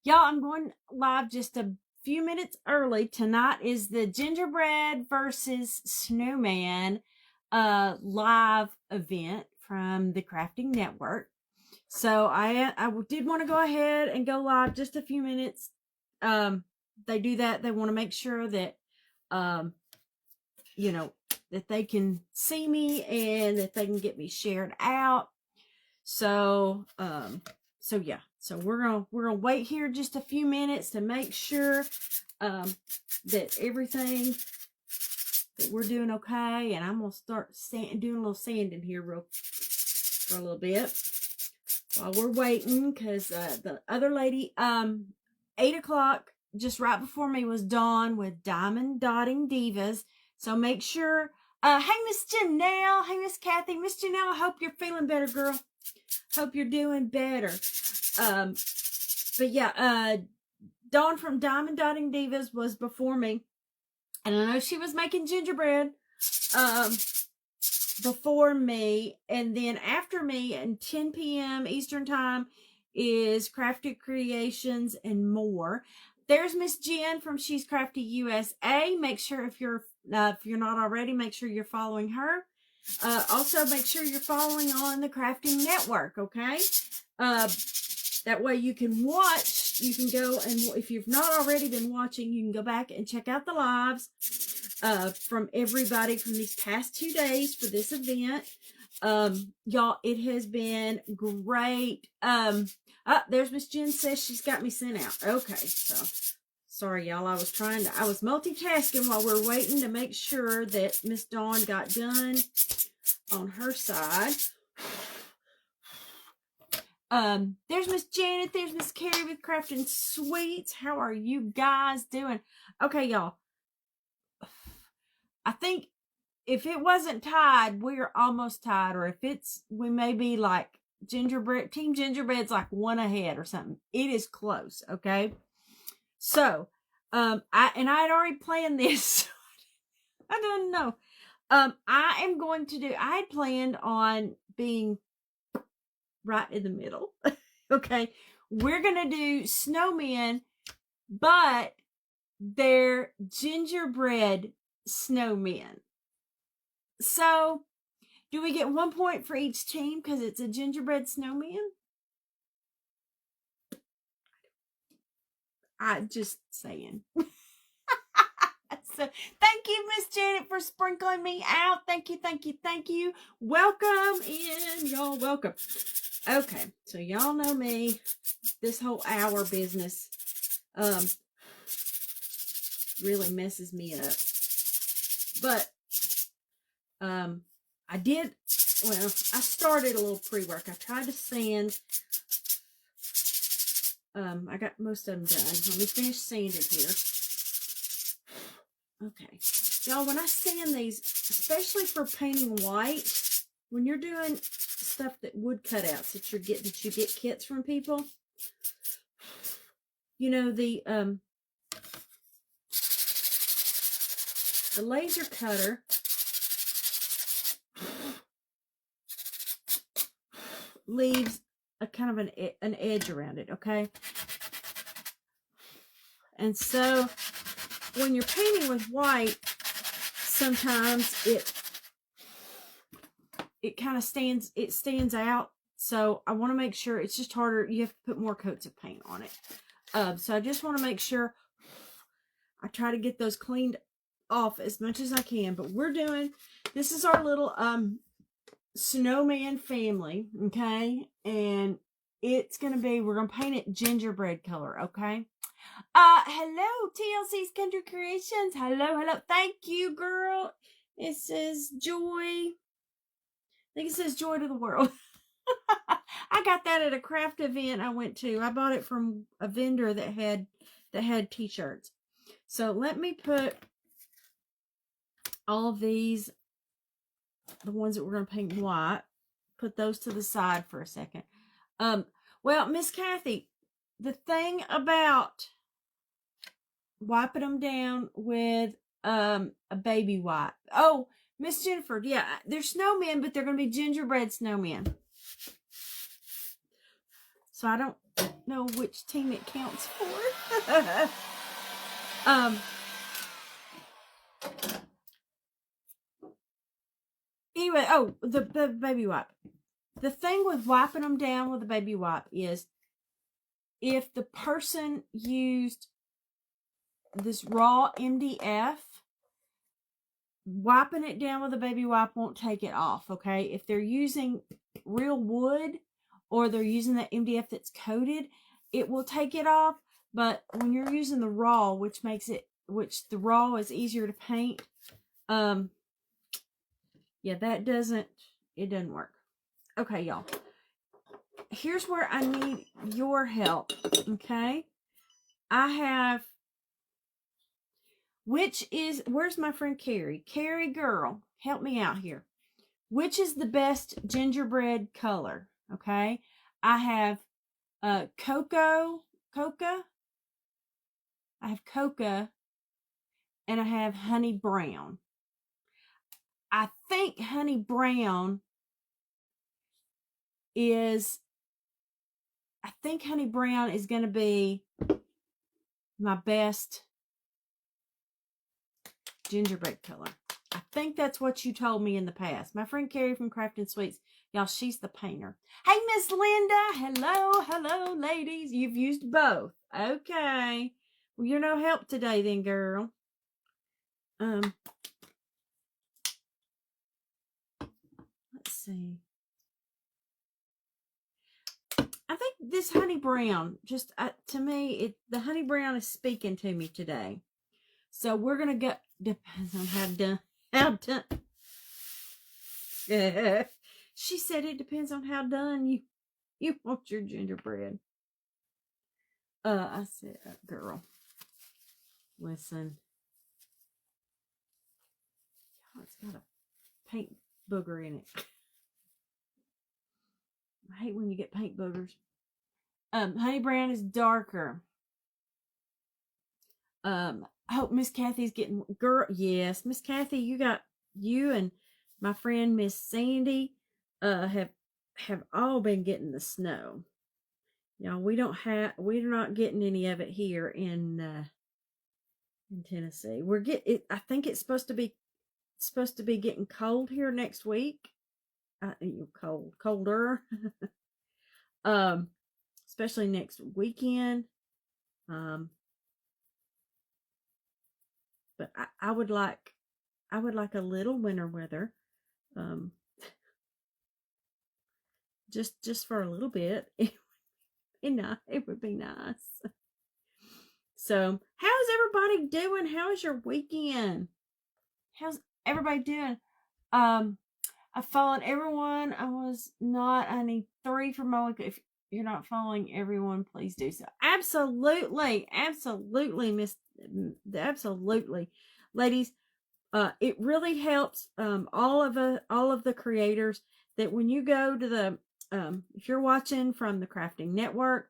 Y'all, I'm going live just a few minutes early. Tonight is the Gingerbread versus Snowman live event from the Crafting Network. So I did want to go ahead and go live just a few minutes. They do that. They want to make sure that, you know, that they can see me and that they can get me shared out. So, yeah. So we're gonna wait here just a few minutes to make sure that everything that we're doing okay. And I'm gonna start doing a little sanding here for a little bit while we're waiting, because the other lady, 8 o'clock, just right before me, was Dawn with Diamond Dotting Divas. So make sure. Hey, Miss Janelle. Hey, Miss Kathy. Miss Janelle, I hope you're feeling better, girl. Hope you're doing better. But yeah, Dawn from Diamond Dotting Divas was before me. And I know she was making gingerbread before me. And then after me at 10 p.m. Eastern Time is Crafty Creations and More. There's Miss Jen from She's Crafty USA. Make sure if you're not already, make sure you're following her. Also, make sure you're following on the Crafting Network, okay? That way you can watch. You can go and, if you've not already been watching, you can go back and check out the lives from everybody from these past 2 days for this event. Y'all, it has been great. There's Miss Jen says she's got me sent out. Okay, so sorry, y'all. I was multitasking while we're waiting to make sure that Miss Dawn got done on her side. There's Miss Janet. There's Miss Carrie with Crafting Sweets. How are you guys doing? Okay, y'all. I think if it wasn't tied, we're almost tied. Or if we may be like Team Gingerbread's like one ahead or something. It is close, okay? So, I had already planned this. I don't know. I had planned on being right in the middle. Okay. We're going to do snowmen, but they're gingerbread snowmen. So, do we get 1 point for each team because it's a gingerbread snowman? I'm just saying. So, thank you, Miss Janet, for sprinkling me out. Thank you, thank you, thank you. Welcome in, y'all. Welcome. Okay, so y'all know me. This whole hour business really messes me up. But I started a little pre-work. I tried to sand. I got most of them done. Let me finish sanding here. Okay. Y'all, when I sand these, especially for painting white, when you're doing stuff that wood cutouts that you get kits from people, you know, the laser cutter leaves a kind of an edge around it, okay? And so when you're painting with white, sometimes it kind of stands out. So I want to make sure it's just harder. You have to put more coats of paint on it. So I just want to make sure I try to get those cleaned off as much as I can. But this is our little snowman family, okay? And we're going to paint it gingerbread color, okay? Hello, TLC's Country Creations. Hello. Thank you, girl. It says joy. I think it says joy to the world. I got that at a craft event I went to. I bought it from a vendor that had t-shirts. So let me put all of these, the ones that we're going to paint white, put those to the side for a second. Well, Miss Kathy, the thing about wiping them down with a baby wipe. Oh, Miss Jennifer, yeah, they're snowmen, but they're going to be gingerbread snowmen. So know which team it counts for. Anyway, oh, the baby wipe. The thing with wiping them down with a baby wipe is if the person used this raw MDF, wiping it down with a baby wipe won't take it off, okay? If they're using real wood or they're using the MDF that's coated, it will take it off. But when you're using the raw, which the raw is easier to paint, yeah, it doesn't work. Okay, y'all. Here's where I need your help, okay? Where's my friend Carrie? Carrie girl, help me out here. Which is the best gingerbread color? Okay. I have cocoa. I have cocoa and I have honey brown. I think honey brown is going to be my best gingerbread color. I think that's what you told me in the past. My friend Carrie from Crafting Sweets, y'all, she's the painter. Hey, Miss Linda. Hello, ladies. You've used both. Okay. Well, you're no help today then, girl. Let's see. I think this honey brown, just to me, the honey brown is speaking to me today. So we're going to go, depends on how done. She said it depends on how done you want your gingerbread. I said, girl, listen. Oh, it's got a paint booger in it. I hate when you get paint boogers. Honey brown is darker. I hope Miss Kathy's getting, girl, yes, Miss Kathy, you and my friend Miss Sandy have all been getting the snow. Y'all, we're not getting any of it here in Tennessee. I think it's supposed to be getting cold here next week. Colder. Especially next weekend. But I would like a little winter weather. Just for a little bit. It would be nice. So, how's everybody doing? How was your weekend? How's everybody doing? I followed everyone. I need 3 for my week. If you're not following everyone, please do so. Absolutely, miss. Absolutely, ladies. It really helps all of the creators that when you go to the if you're watching from the Crafting Network,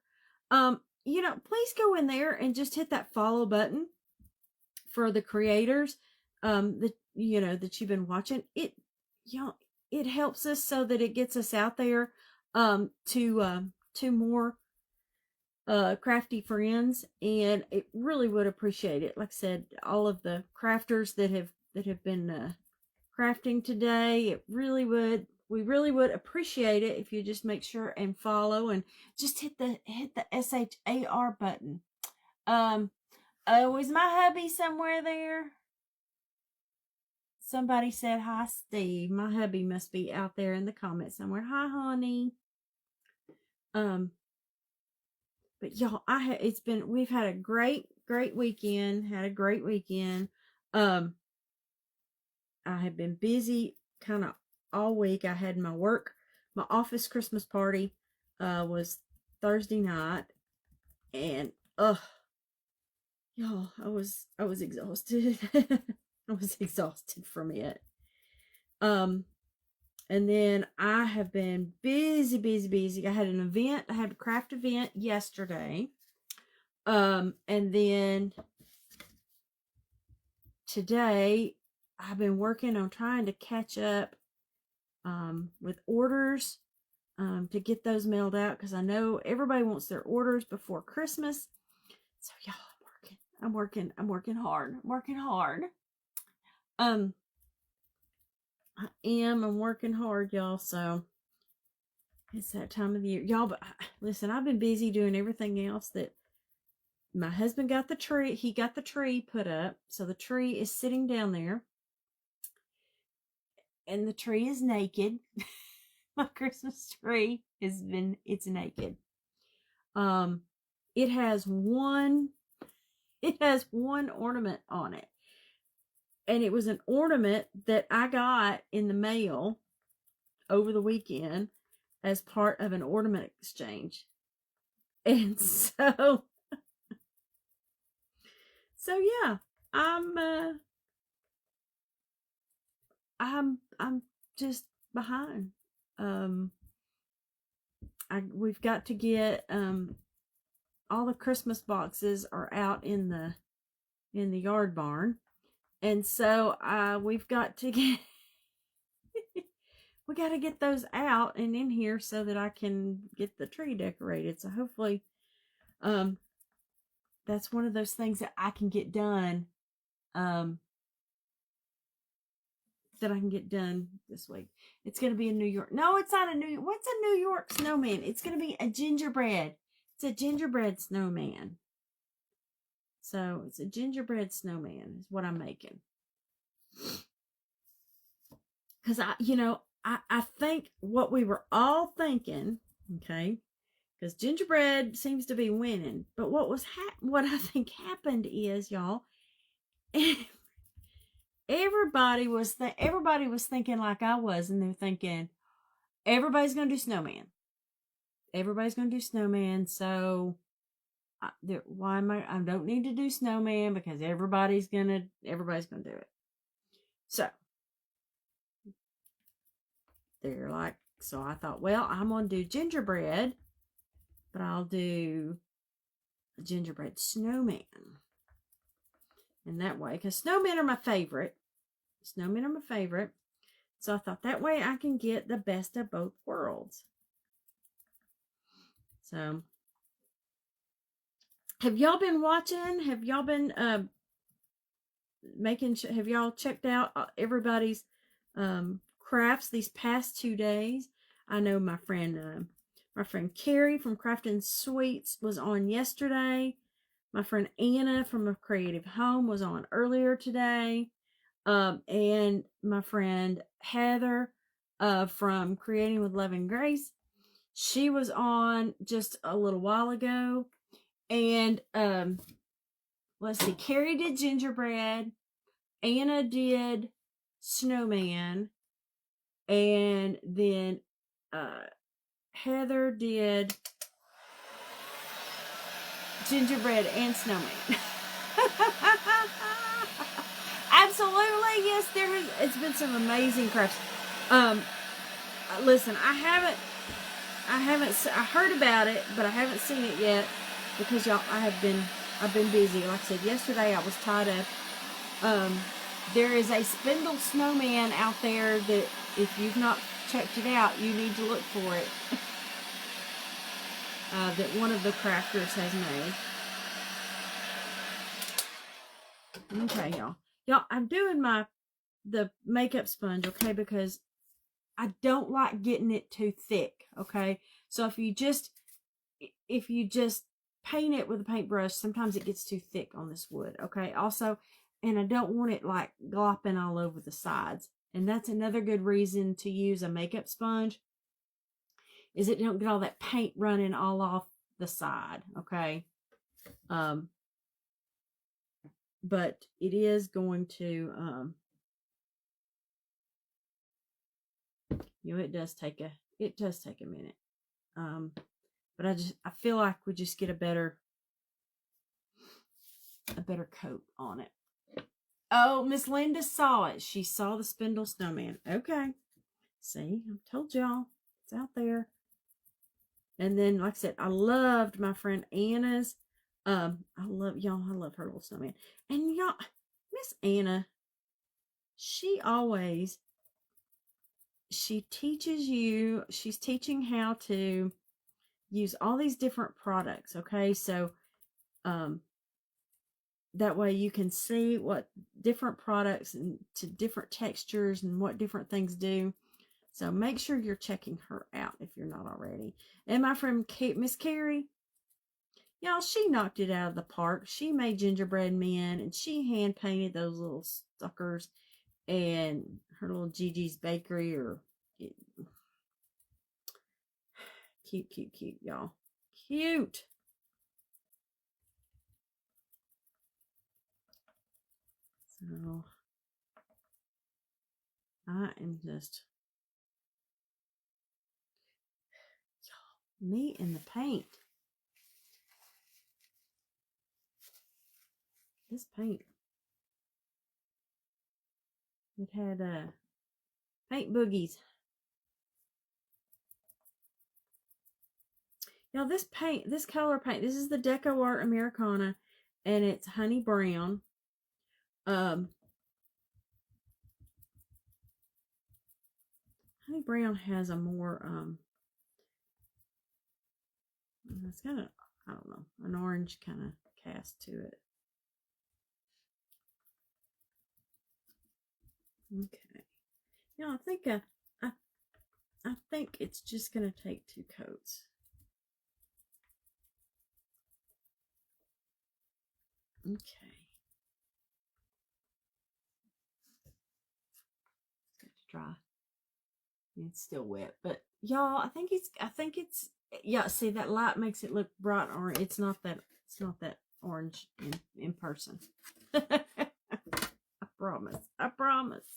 please go in there and just hit that follow button for the creators that you've been watching. It helps us so that it gets us out there to more crafty friends, and it really would appreciate it. Like I said, all of the crafters that have been crafting today, we really would appreciate it if you just make sure and follow and just hit the SHAR button. Is my hubby somewhere there? Somebody said hi, Steve. My hubby must be out there in the comments somewhere. Hi, honey. But y'all, we've had a great weekend. Had a great weekend. I have been busy kind of all week. I had my office Christmas party was Thursday night, and y'all, I was exhausted. I was exhausted from it. And then I have been busy. I had an event. I had a craft event yesterday. And then today I've been working on trying to catch up with orders to get those mailed out, because I know everybody wants their orders before Christmas. So y'all, I'm working hard. I'm working hard. I'm working hard, y'all. So it's that time of the year, y'all. But listen, I've been busy doing everything else. That my husband got the tree. He got the tree put up, so the tree is sitting down there, and the tree is naked. My Christmas tree it's naked. It has one ornament on it. And it was an ornament that I got in the mail over the weekend as part of an ornament exchange. And so yeah, I'm just behind. We've got to get all the Christmas boxes are out in the yard barn. And so we've got to get we got to get those out and in here so that I can get the tree decorated. So hopefully that's one of those things that I can get done this week. It's going to be a New York. No, it's not a New York. What's a New York snowman? It's going to be a gingerbread. It's a gingerbread snowman. So it's a gingerbread snowman is what I'm making. Because I think what we were all thinking, okay, because gingerbread seems to be winning. But what I think happened is, y'all, everybody was thinking like I was, and they're thinking everybody's gonna do snowman. Everybody's gonna do snowman, so why am I don't need to do snowman because everybody's gonna do it. So they're like, so I thought, well, I'm gonna do gingerbread, but I'll do a gingerbread snowman. And that way, because snowmen are my favorite. So I thought that way I can get the best of both worlds. So have y'all been watching? Have y'all been have y'all checked out everybody's crafts these past 2 days? I know my friend Carrie from Craftin' Sweets was on yesterday. My friend Anna from A Creative Home was on earlier today. And my friend Heather from Creating with Love and Grace, she was on just a little while ago. And let's see, Carrie did gingerbread, Anna did snowman, and then Heather did gingerbread and snowman. Absolutely, yes. It's been some amazing crafts. Listen, I heard about it, but I haven't seen it yet because y'all, I've been busy. Like I said, yesterday I was tied up. There is a spindle snowman out there that if you've not checked it out, you need to look for it. That one of the crafters has made. Okay, y'all. Y'all, I'm doing the makeup sponge, okay, because I don't like getting it too thick, okay? So if you just paint it with a paintbrush, sometimes it gets too thick on this wood, okay? Also, and I don't want it like glopping all over the sides. And that's another good reason to use a makeup sponge, is it don't get all that paint running all off the side, okay? But it is going to, it does take a minute. But I feel like we just get a better coat on it. Oh, Miss Linda saw it. She saw the spindle snowman. Okay. See, I told y'all. It's out there. And then, like I said, I loved my friend Anna's. I love her little snowman. And y'all, Miss Anna, she teaches you, she's teaching how to use all these different products. Okay, so that way you can see what different products and to different textures and what different things do. So make sure you're checking her out if you're not already. And my friend Miss Carrie, y'all, she knocked it out of the park. She made gingerbread men, and she hand painted those little suckers, and her little Gigi's Bakery, or cute, cute, cute, y'all. Cute. So I am just, y'all, me and the paint. This paint, it had paint boogies. Now this paint, this color paint, this is the Deco Art Americana, and it's honey brown. Honey brown has a more it's kind of, I don't know, an orange kind of cast to it. Okay. Yeah, I think it's just gonna take 2 coats. Okay. It's got to dry. It's still wet, but y'all, I think it's yeah, see, that light makes it look bright orange. It's not that orange in person. I promise. I promise.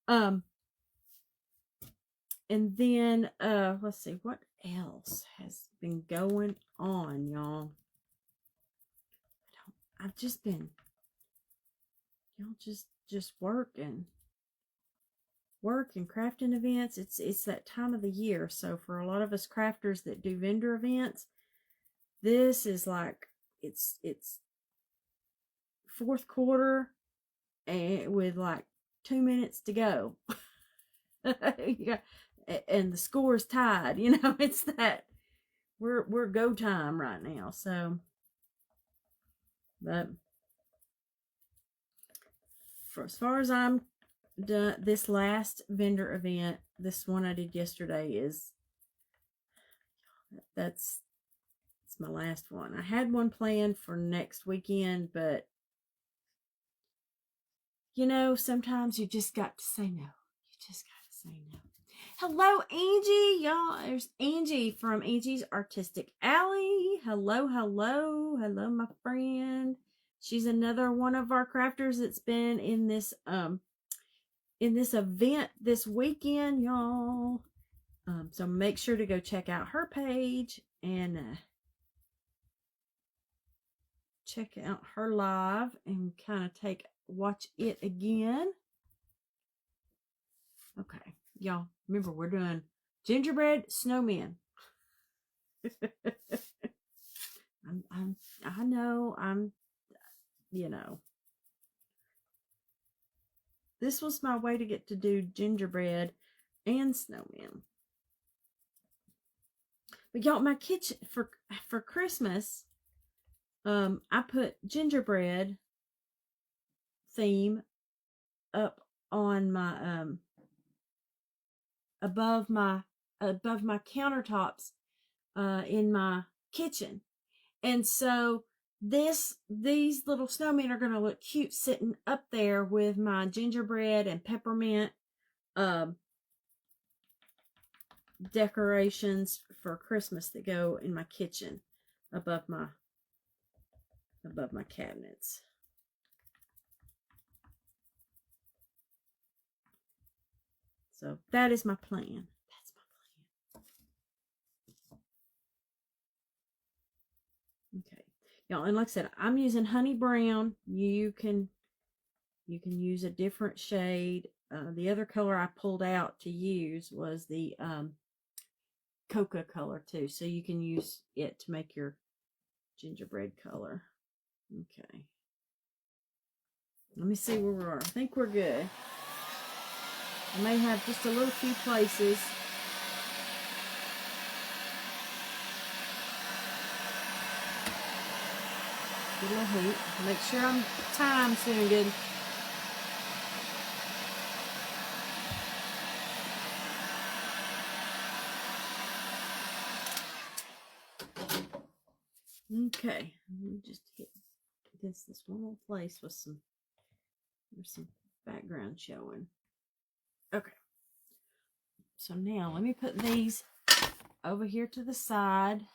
And then let's see what else has been going on, y'all. I've just been, y'all, just working crafting events. It's that time of the year, so for a lot of us crafters that do vendor events, this is like it's fourth quarter, and with like 2 minutes to go. Yeah, and the score is tied. You know, it's that we're go time right now. So, but for as far as I'm done, this last vendor event, this one I did yesterday, is that's my last one. I had one planned for next weekend, but you know, sometimes you just got to say no. You just got to say no. Hello, Angie. Y'all, there's Angie from Angie's Artistic Alley. Hello, hello. Hello, my friend. She's another one of our crafters that's been in this event this weekend, y'all. So make sure to go check out her page and check out her live and kind of watch it again. Okay, y'all, remember, we're doing Gingerbread Snowman. I know, you know, this was my way to get to do gingerbread and snowman. But y'all, my kitchen for Christmas, I put gingerbread theme up on my above my countertops in my kitchen. And so these little snowmen are going to look cute sitting up there with my gingerbread and peppermint decorations for Christmas that go in my kitchen above my cabinets. So that is my plan. That's my plan. Okay, y'all, and like I said, I'm using honey brown. You can use a different shade. The other color I pulled out to use was the cocoa color too, so you can use it to make your gingerbread color. Okay, let me see where we are. I think we're good. I may have just a little few places. Get a little heat. Make sure I'm time soon good. Okay, let me just hit this one little place with some, there's some background showing. Okay, so now let me put these over here to the side.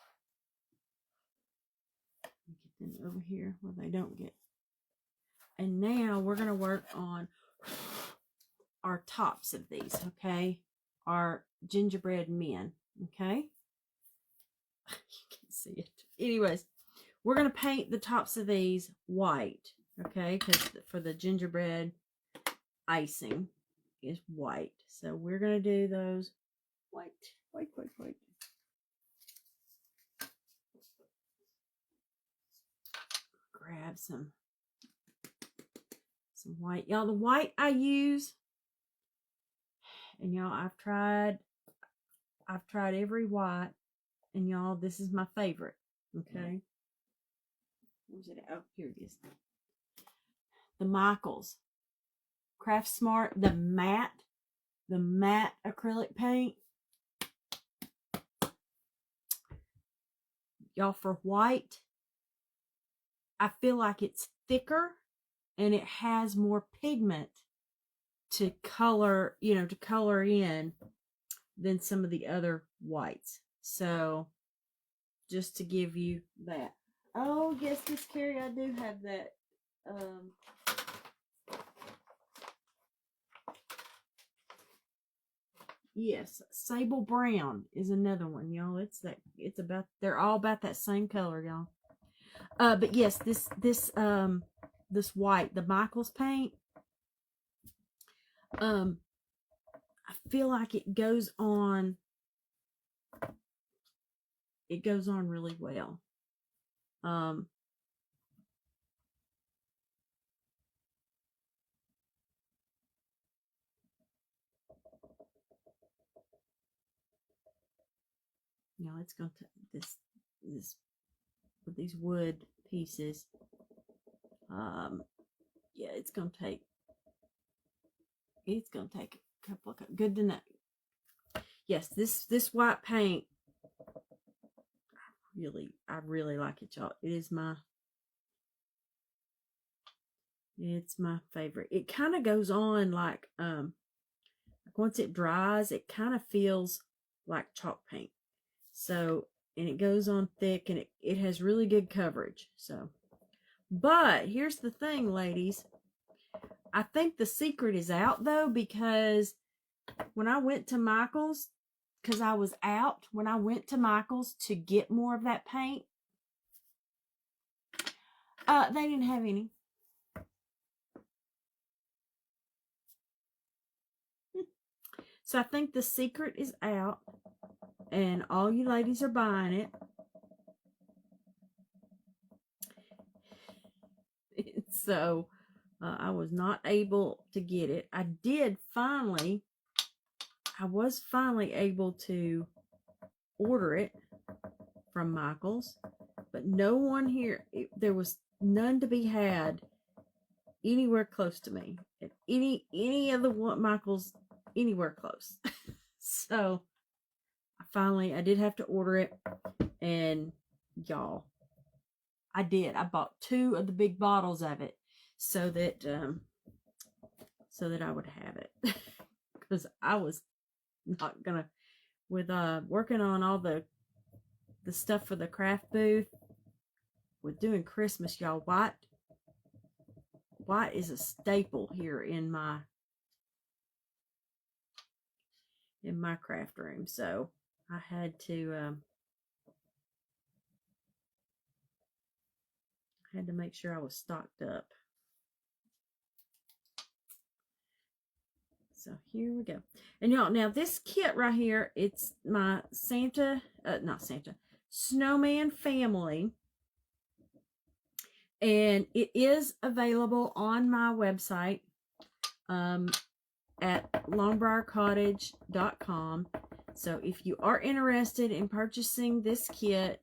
Get them over here where they don't get. And now we're going to work on our tops of these, okay? Our gingerbread men, okay? You can see it. Anyways, we're going to paint the tops of these white, okay? Because for the gingerbread icing is white. So we're going to do those white. Grab some white. Y'all, the white I use, and y'all, I've tried every white, and y'all, this is my favorite, okay? Where's it? Oh, here it is. The Michaels Craft Smart, the matte acrylic paint. Y'all, for white, I feel like it's thicker and it has more pigment to color, to color in than some of the other whites. So just to give you that. Oh, yes, Miss Carrie, I do have that. Yes, sable brown is another one, y'all. They're all about that same color, y'all. But yes, this white, the Michaels paint, I feel like it goes on really well. It's going to this with these wood pieces. Yeah, it's going to take a couple of, good to know. Yes, this white paint, I really like it, y'all. It's my favorite. It kind of goes on like once it dries, it kind of feels like chalk paint. So, and it goes on thick, and it has really good coverage. So, but here's the thing, ladies. I think the secret is out, though, because when I went to Michael's, because I was out, when I went to Michael's to get more of that paint, they didn't have any. So I think the secret is out, and all you ladies are buying it. So I was not able to get it. I was finally able to order it from Michael's, but no one here, there was none to be had anywhere close to me at any of the Michael's anywhere close. So I did have to order it, and y'all, I bought 2 of the big bottles of it so that I would have it, because I was not gonna, with working on all the stuff for the craft booth, with doing Christmas, y'all. White is a staple here in my craft room, so I had to make sure I was stocked up. So here we go. And y'all, now this kit right here, it's my Snowman family. And it is available on my website at longbriarcottage.com. So if you are interested in purchasing this kit,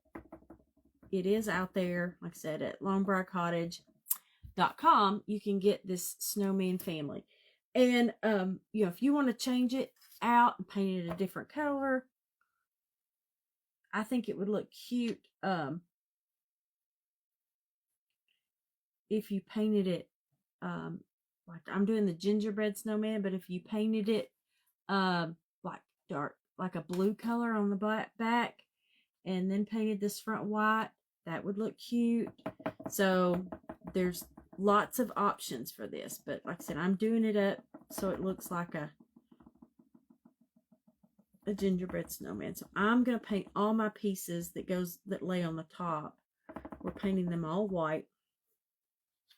it is out there, like I said, at longbriarcottage.com. You can get this snowman family. And, you know, if you want to change it out and paint it a different color, I think it would look cute if you painted it like I'm doing the gingerbread snowman, but if you painted it like dark, like a blue color on the back, and then painted this front white, that would look cute. So there's lots of options for this, but like I said, I'm doing it up so it looks like a gingerbread snowman. So I'm going to paint all my pieces that lay on the top. We're painting them all white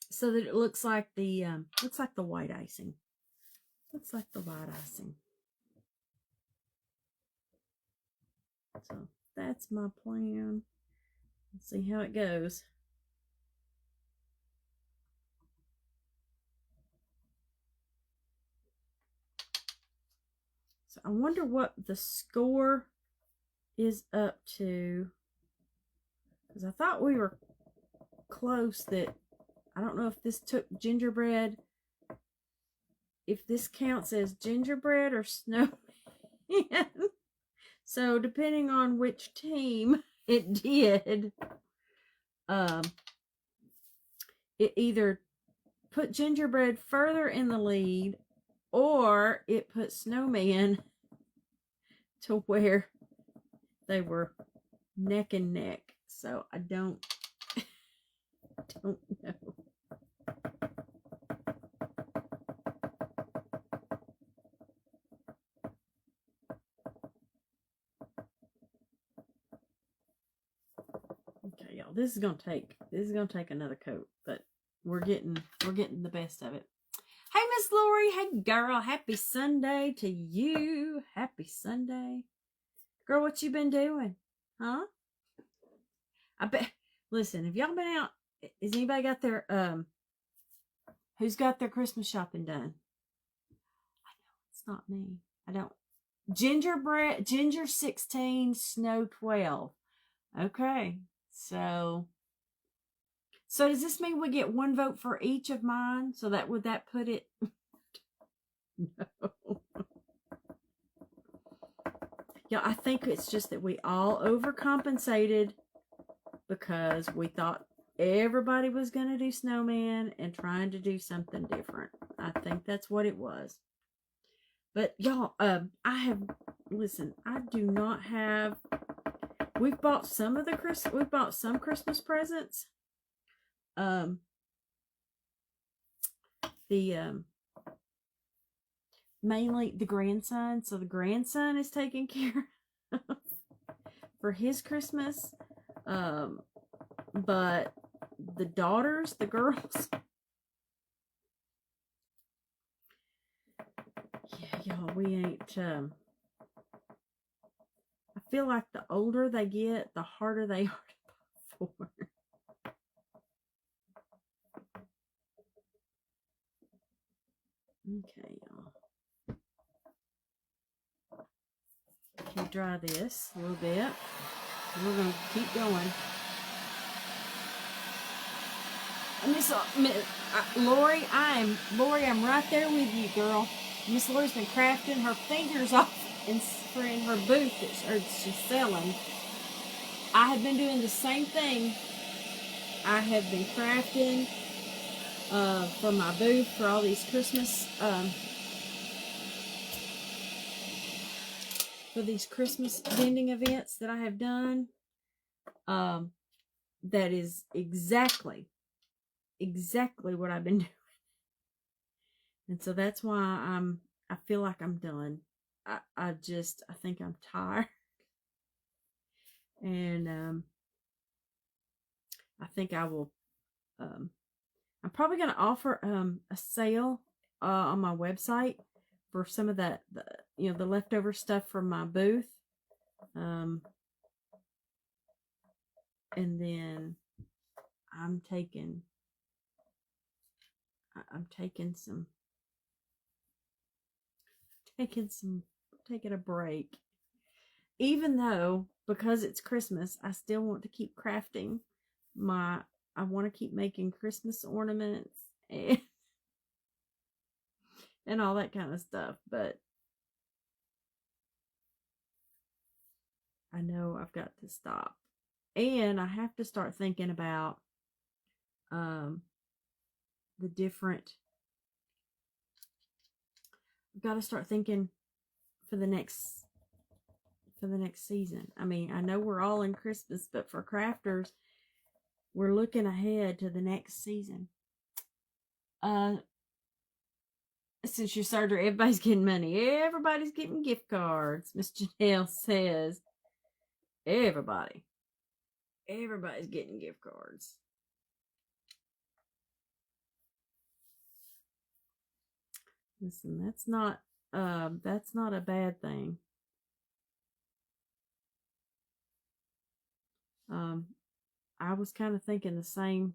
so that it looks like the white icing. Looks like the white icing. So that's my plan. Let's see how it goes. So I wonder what the score is up to, because I thought we were close. That I don't know if this took gingerbread, if this counts as gingerbread or snowman. So depending on which team it did, it either put gingerbread further in the lead, or it put snowman to where they were neck and neck. So I don't know. Okay, y'all, this is gonna take another coat, but we're getting the best of it. Hey, Miss Lori. Hey, girl. Happy Sunday to you. Happy Sunday. Girl, what you been doing? Huh? I bet. Listen, have y'all been out? Has anybody got their, who's got their Christmas shopping done? I know, it's not me. I don't. Gingerbread, Ginger 16, Snow 12. Okay. So does this mean we get one vote for each of mine? So would that put it? No. Yeah, I think it's just that we all overcompensated because we thought everybody was going to do snowman and trying to do something different. I think that's what it was. But y'all, I do not have. We've bought some Christmas presents. Mainly the grandson. So the grandson is taken care of for his Christmas. But the daughters, the girls. Yeah, y'all, we ain't, I feel like the older they get, the harder they are to buy for. Okay, y'all. Keep dry this a little bit. We're going to keep going. Lori, I'm right there with you, girl. Miss Lori's been crafting her fingers off in her booth that she's selling. I have been doing the same thing. I have been crafting for my booth for all these Christmas vending events that I have done. That is exactly what I've been doing. And so that's why I feel like I'm done. I think I'm tired. And I think I will I'm probably going to offer a sale on my website for some of the leftover stuff from my booth. And then I'm taking some taking a break. Even though, because it's Christmas, I still want to keep crafting I want to keep making Christmas ornaments and all that kind of stuff. But I know I've got to stop. And I have to start thinking about the different. I've got to start thinking for the next season. I mean, I know we're all in Christmas, but for crafters, we're looking ahead to the next season. Since your surgery, everybody's getting money. Everybody's getting gift cards. Miss Janelle says, everybody's getting gift cards. Listen, that's not a bad thing. I was kind of thinking the same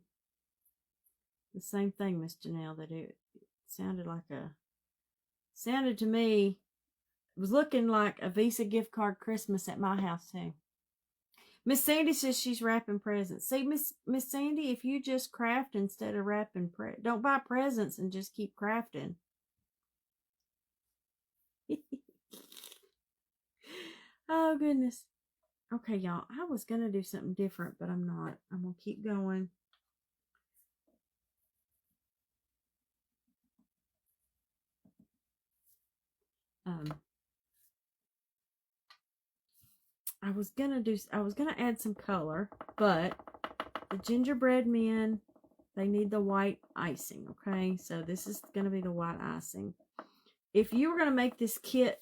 thing, Miss Janelle, that it sounded to me, it was looking like a Visa gift card Christmas at my house too. Miss Sandy says she's wrapping presents. See, Miss Sandy, if you just craft instead of wrapping, don't buy presents and just keep crafting. Oh, goodness. Okay, y'all, I was going to do something different, but I'm not. I'm going to keep going. I was going to add some color, but the gingerbread men, they need the white icing, okay? So this is going to be the white icing. If you were going to make this kit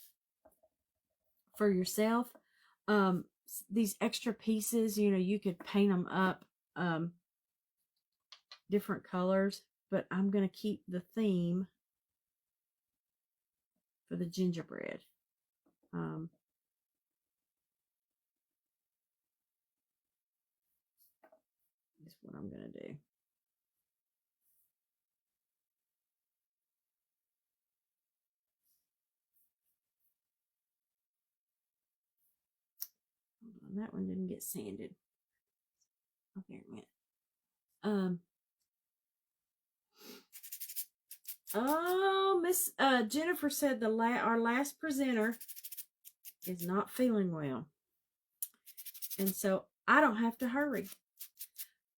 for yourself, these extra pieces, you could paint them up different colors, but I'm going to keep the theme for the gingerbread. That's what I'm going to do. Hold on, that one didn't get sanded. Okay, it went. Oh, Miss Jennifer said our last presenter is not feeling well, and so I don't have to hurry.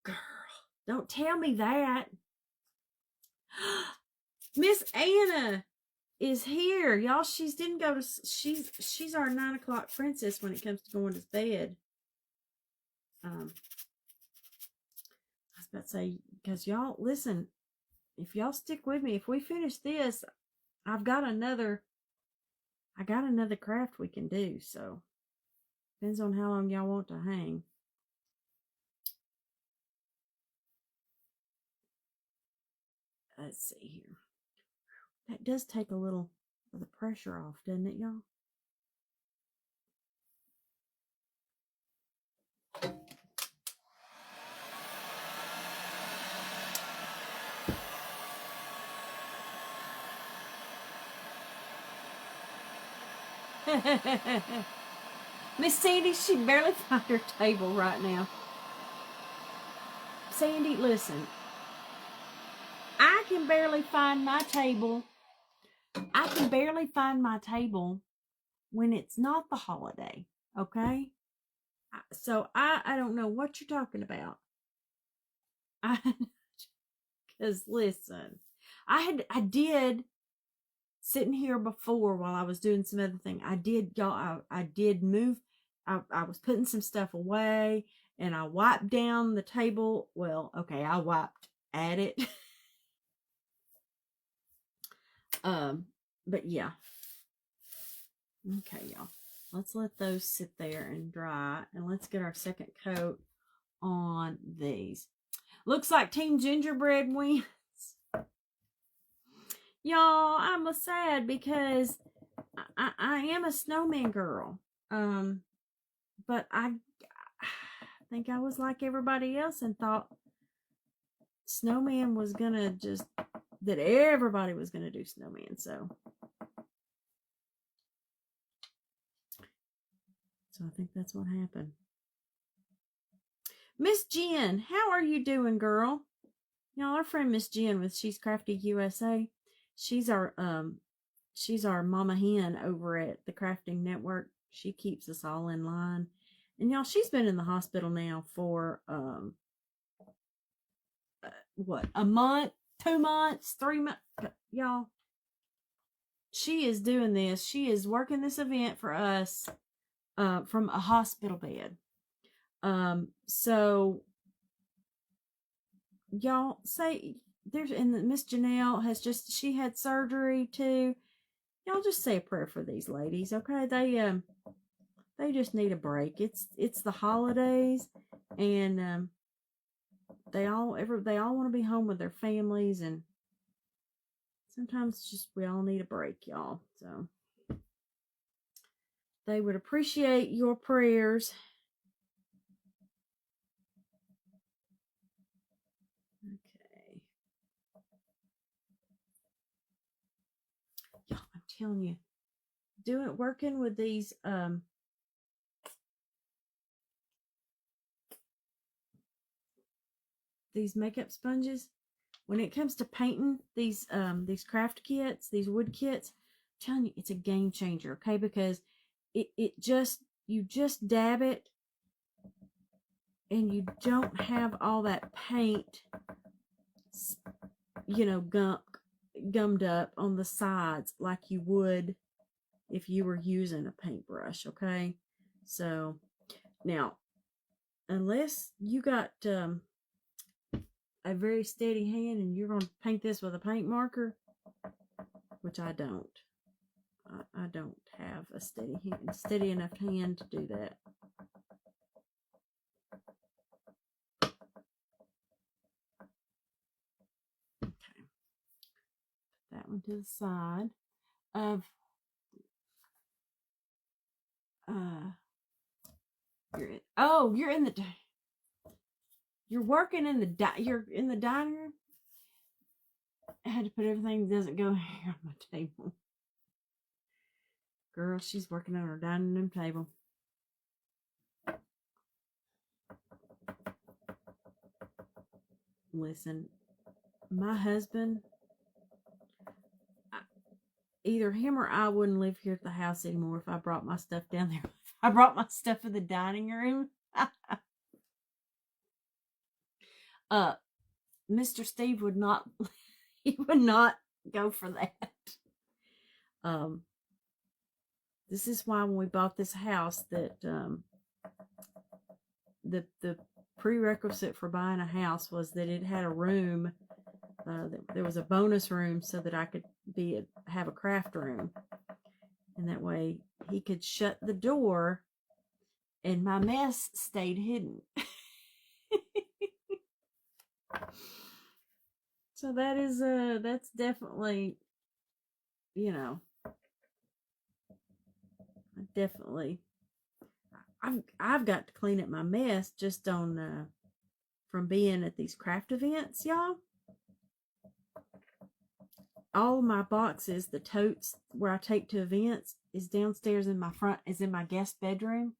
Girl, don't tell me that. Miss Anna is here, y'all. She's our 9 o'clock princess when it comes to going to bed. I was about to say, because y'all listen. If y'all stick with me, if we finish this, I got another craft we can do. So depends on how long y'all want to hang. Let's see here. That does take a little of the pressure off, doesn't it, y'all? Miss Sandy, she barely found her table right now. Sandy, listen. I can barely find my table. I can barely find my table when it's not the holiday, okay? So I don't know what you're talking about. Because listen, I did sitting here before while I was doing some other thing. I did move. I was putting some stuff away and I wiped down the table. Well, okay, I wiped at it. But yeah. Okay, y'all. Let's let those sit there and dry, and let's get our second coat on these. Looks like Team Gingerbread wins. Y'all, I'm sad because I am a snowman girl. But I think I was like everybody else and thought Snowman was gonna that everybody was gonna do Snowman. So So I think that's what happened. Miss Jen, how are you doing, girl? Y'all, our friend Miss Jen with She's Crafty USA. She's our mama hen over at the Crafting Network. She keeps us all in line. And y'all, she's been in the hospital now for what, a month, 2 months, 3 months. Y'all, she is doing this. She is working this event for us from a hospital bed. So y'all say there's, and Miss Janelle has just, she had surgery too. Y'all just say a prayer for these ladies, okay? They just need a break. It's the holidays, and they all want to be home with their families, and sometimes just we all need a break, y'all. So they would appreciate your prayers. Okay. Y'all, I'm telling you, working with these makeup sponges, when it comes to painting these craft kits, these wood kits, I'm telling you, it's a game changer, okay? Because you just dab it, and you don't have all that paint, gummed up on the sides like you would if you were using a paintbrush, okay? So now, unless you got a very steady hand and you're going to paint this with a paint marker, which I don't. I don't have a steady enough hand to do that. Okay. Put that one to the side of you're working in you're in the dining room. I had to put everything that doesn't go here on my table. Girl, she's working on her dining room table. Listen, my husband, either him or I wouldn't live here at the house anymore if I brought my stuff down there. I brought my stuff in the dining room. Mr. Steve would not, he would not go for that. This is why when we bought this house that the prerequisite for buying a house was that it had a room, there was a bonus room so that I could have a craft room, and that way he could shut the door and my mess stayed hidden. So that's definitely, I've got to clean up my mess just on from being at these craft events, y'all. All of my boxes, the totes where I take to events, is downstairs in my guest bedroom.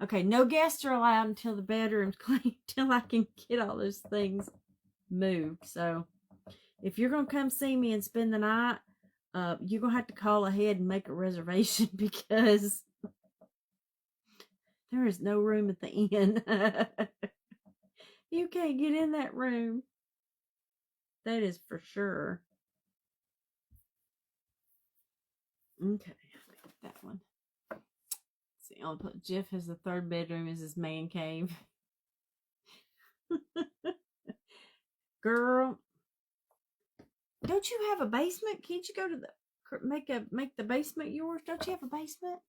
Okay, no guests are allowed until the bedroom's clean, till I can get all those things moved. So if you're going to come see me and spend the night, you're going to have to call ahead and make a reservation, because there is no room at the inn. You can't get in that room. That is for sure. Okay, that one. See, I'll put Jeff as the third bedroom as his man cave. Girl, don't you have a basement? Can't you go to make the basement yours? Don't you have a basement?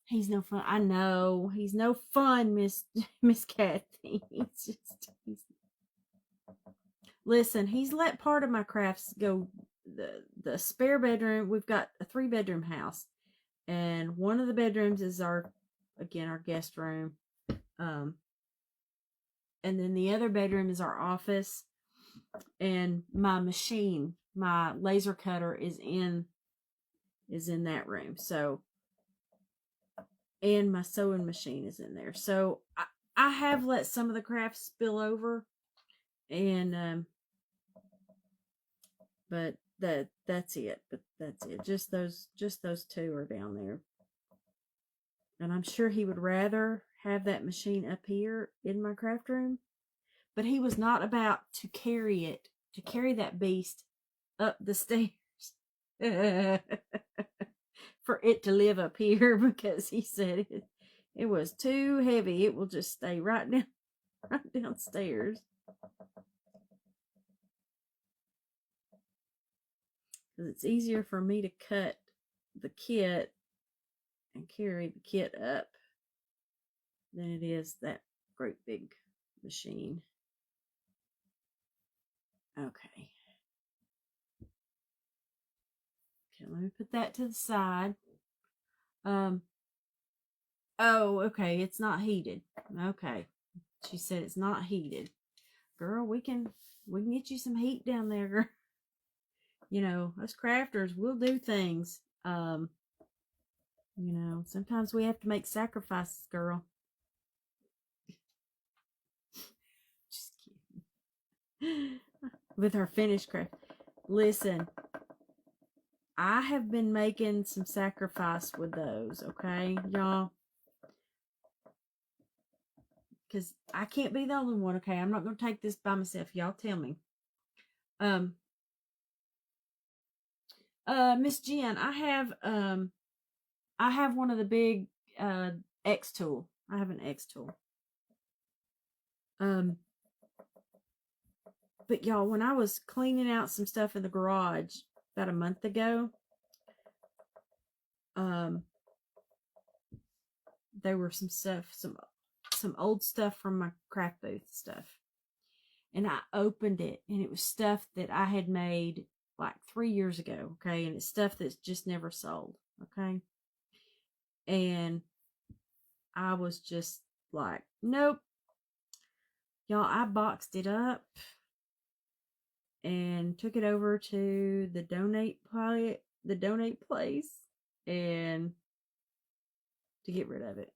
He's no fun. I know he's no fun, Miss Kathy. Listen. He's let part of my crafts go. The spare bedroom. We've got a 3-bedroom house, and one of the bedrooms is our guest room. And then the other bedroom is our office, and my laser cutter is in is in that room. So, and my sewing machine is in there. So I have let some of the crafts spill over, and but that's it. But that's it. Just those two are down there. And I'm sure he would rather have that machine up here in my craft room, but he was not about to carry that beast up the stairs for it to live up here, because he said it was too heavy. It will just stay right downstairs. Because it's easier for me to cut the kit and carry the kit up than it is that great big machine. Okay. Okay, let me put that to the side. Oh, okay, it's not heated. Okay. She said it's not heated. Girl, we can get you some heat down there, girl. You know, us crafters, we'll do things. You know, sometimes we have to make sacrifices, girl. Just kidding. With our finished craft. Listen, I have been making some sacrifice with those, okay, y'all? Because I can't be the only one, okay? I'm not going to take this by myself. Y'all tell me. Miss Jen, I have one of the big X tool. I have an X tool. But y'all, when I was cleaning out some stuff in the garage about a month ago, there were some stuff, some old stuff from my craft booth stuff. And I opened it, and it was stuff that I had made like 3 years ago, okay? And it's stuff that's just never sold, okay? And I was just like, nope. Y'all, I boxed it up and took it over to the donate place and to get rid of it.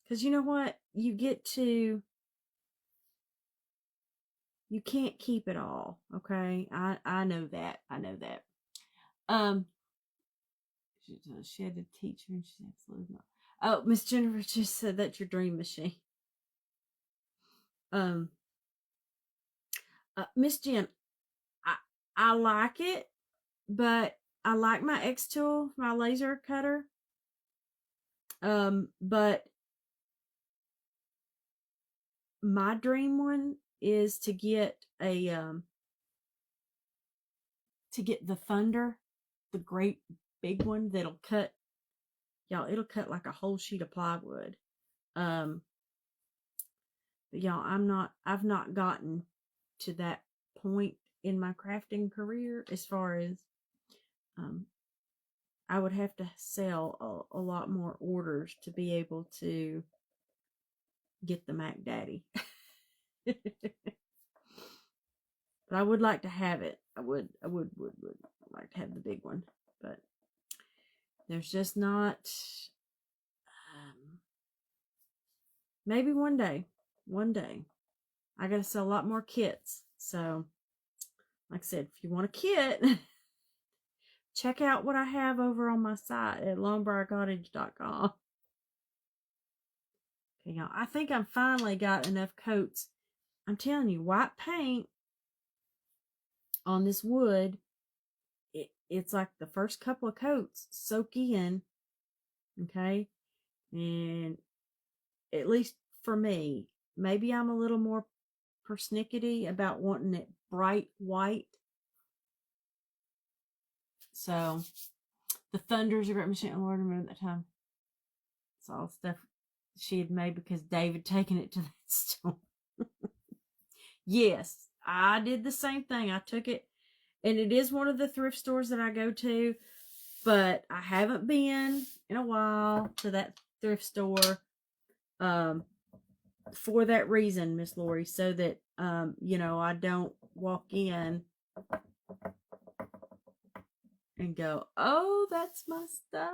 Because you know what? You can't keep it all, okay? I know that. She had to teach her, and she's absolutely not. Oh, Miss Jennifer just said that's your dream machine. Miss Jen, I like it, but I like my X tool, my laser cutter. But my dream one is to get the Thunder, the great big one that'll cut, y'all, it'll cut like a whole sheet of plywood. But y'all, I've not gotten to that point in my crafting career as far as I would have to sell a lot more orders to be able to get the Mac Daddy. But I would like to have it. I would like to have the big one, but there's just not. Maybe one day. I gotta sell a lot more kits. So, like I said, if you want a kit, check out what I have over on my site at longbriarcottage.com. Okay, y'all, I think I've finally got enough coats. I'm telling you, white paint on this wood, it's like the first couple of coats soak in, okay? And at least for me, maybe I'm a little more persnickety about wanting it bright white. So, the Thunder's a great machine. Lord, I remember that time. It's all stuff she had made because David taken it to that store. Yes, I did the same thing. I took it, and it is one of the thrift stores that I go to, but I haven't been in a while to that thrift store for that reason, Miss Lori, so that you know, I don't walk in and go, oh, that's my stuff.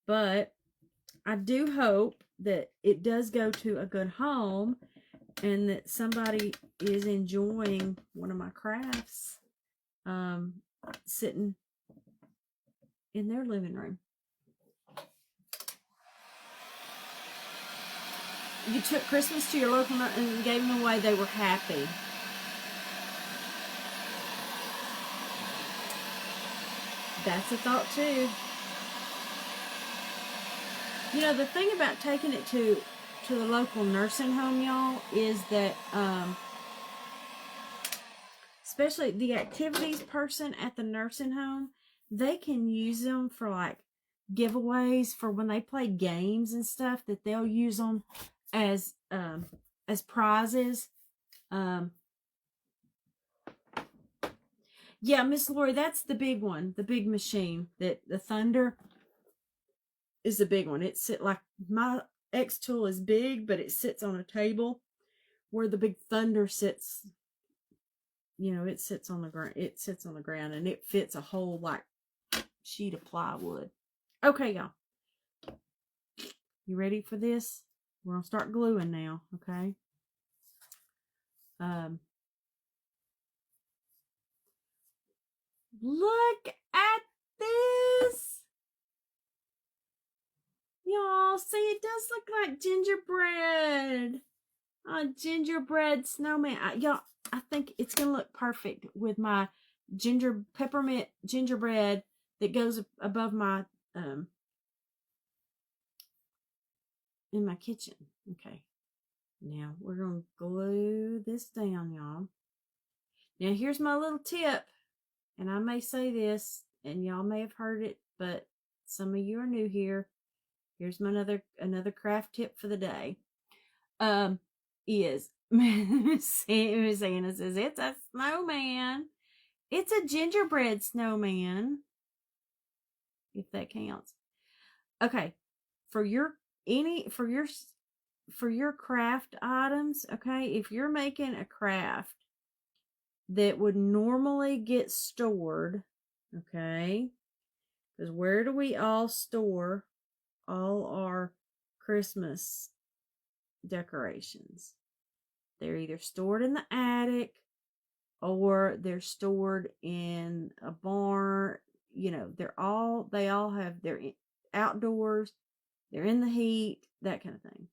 But I do hope that it does go to a good home and that somebody is enjoying one of my crafts sitting in their living room. You took Christmas to your local and gave them away. They were happy. That's a thought too. You know, the thing about taking it to the local nursing home, y'all, is that especially the activities person at the nursing home, they can use them for like giveaways for when they play games and stuff, that they'll use them as prizes. Yeah, Miss Lori, that's the big one, the big machine. That the Thunder is the big one. It sit like my X tool is big, but it sits on a table, where the big Thunder sits. You know, it sits on the ground. It sits on the ground, and it fits a whole like sheet of plywood. Okay, y'all. You ready for this? We're gonna start gluing now. Okay. Look at this. Y'all, see, it does look like gingerbread. A gingerbread snowman. Y'all, I think it's going to look perfect with my peppermint gingerbread that goes above my, in my kitchen. Okay. Now, we're going to glue this down, y'all. Now, here's my little tip. And I may say this, and y'all may have heard it, but some of you are new here. Here's my another craft tip for the day. Is Miss Anna says it's a snowman. It's a gingerbread snowman, if that counts. Okay, for your craft items, okay, if you're making a craft that would normally get stored, okay, because where do we all store all our Christmas decorations? They're either stored in the attic or they're stored in a barn. You know, they all have, they're outdoors, they're in the heat, that kind of thing.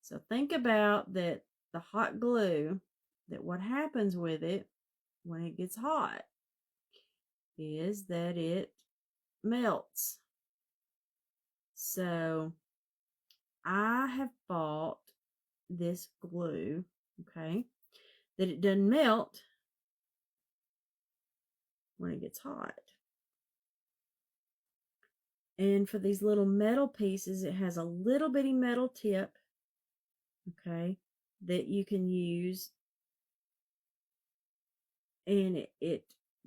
So think about that, the hot glue, that what happens with it when it gets hot is that it melts. So I have bought this glue, okay, that it doesn't melt when it gets hot. And for these little metal pieces, it has a little bitty metal tip, okay, that you can use, and it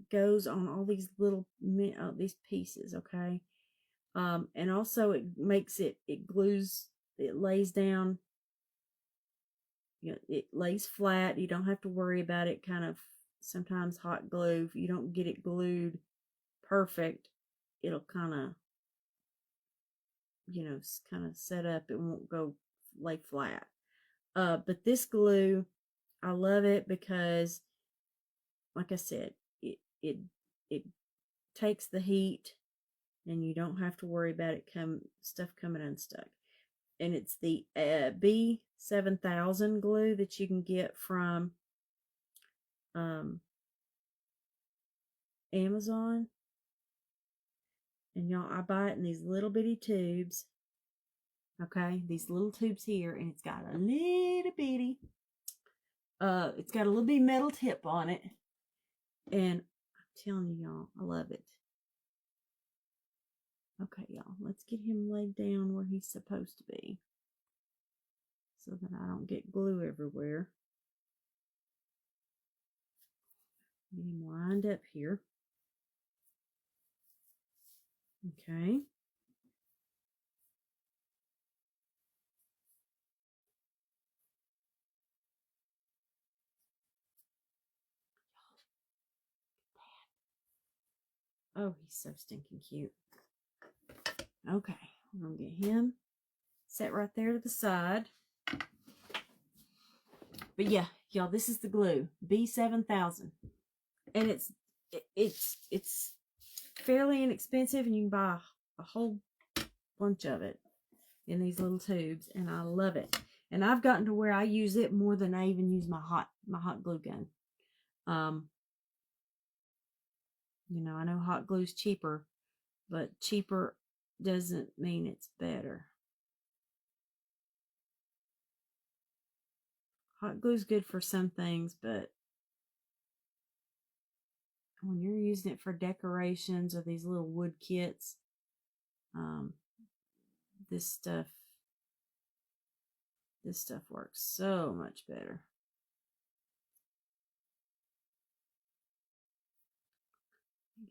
goes on all these little these pieces, okay. And also it makes it glues, it lays down, you know, it lays flat. You don't have to worry about it kind of, sometimes hot glue, if you don't get it glued perfect, it'll kind of, you know, kind of set up. It won't go lay flat. But this glue, I love it because, like I said, it takes the heat, and you don't have to worry about it stuff coming unstuck. And it's the B7000 glue that you can get from Amazon. And y'all, I buy it in these little bitty tubes. Okay, these little tubes here, and it's got a little bitty, it's got a little bitty metal tip on it. And I'm telling you, y'all, I love it. Okay, y'all, let's get him laid down where he's supposed to be, so that I don't get glue everywhere. Get him lined up here. Okay. Oh, he's so stinking cute. Okay, we're going to get him set right there to the side. But yeah, y'all, this is the glue, B7000. And it's fairly inexpensive, and you can buy a whole bunch of it in these little tubes, and I love it. And I've gotten to where I use it more than I even use my hot glue gun. You know, I know hot glue's cheaper, but cheaper doesn't mean it's better. Hot glue's good for some things, but when you're using it for decorations or these little wood kits, this stuff works so much better.